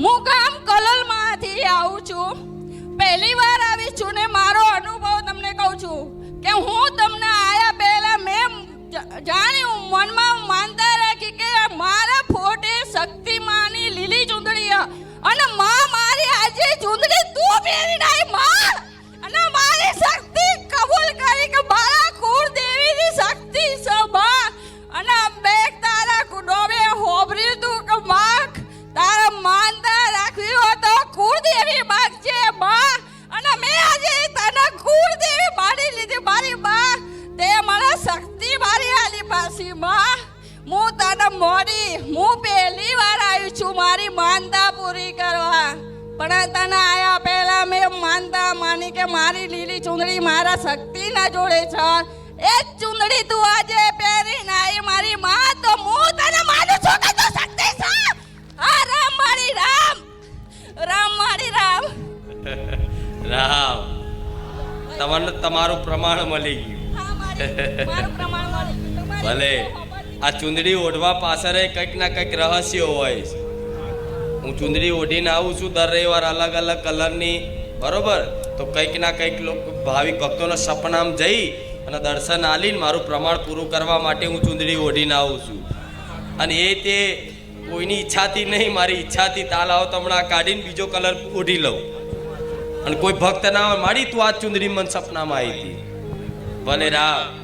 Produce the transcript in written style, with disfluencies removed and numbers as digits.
હું ગામ કલોલમાંથી આવું છું. પહેલી વાર આવી છું ને મારો અનુભવ તમને કહું છું કે હું તમને આયા પહેલા મેં જાણ્યું, મનમાં માનતા રાખી કે મારા ફોટે શક્તિમાની લીલી ચૂંદડી અને માં મારી આજે ચૂંદડી તું પહેરીને આવી માં, અને મારી શક્તિ કબૂલ કરી કે મારા કુળદેવીની શક્તિ છે માં. અને બે તારા કુડોબે હોબર્યું તું કે માં તારા માનતા રાખવી હોય તો કુળદેવી માગજે માં. અને મેં આજે તને કુળદેવી માની લીધી મારી માં, તે મને શક્તિ મારી આલી પાછી માં. હું તને મોડી, હું પહેલી વાર આવી છું મારી માનતા પૂરી કરવા, પણ તને આયા પહેલા મેં માનતા માની કે મારી લીલી ચૂંદડી મારા શક્તિના જોડે છે. એ જ ચૂંદડી તું આજે પહેરીને આવી મારી માં, તો હું તને માનું છું કે તું શક્તિ છે. હા રામ મારી રામ, રામ મારી રામ. રામ તમને તમારું પ્રમાણ મળી ગયું. હા મારું પ્રમાણ મળી ગયું. ભલે આ ચૂંદડી ઓઢવા પાછળ કંઈક ના કંઈક રહસ્ય હોય છે. હું ચૂંદડી ઓઢીને આવું છું દર રવિવાર અલગ અલગ કલરની, બરોબર? તો કંઈક ના કંઈક લોકો ભાવિક ભક્તોના સપનામાં જઈ અને દર્શન આલીને મારું પ્રમાણ પૂરું કરવા માટે હું ચૂંદડી ઓઢીને આવું છું. અને એ તે કોઈની ઈચ્છાથી નહીં, મારી ઈચ્છાથી તાલ આવો તો હમણાં કાઢીને બીજો કલર ઓઢી લઉં. અને કોઈ ભક્ત ના હોય મારી તું આ ચૂંદડી મને સપનામાં આવી હતી. ભલે રામ.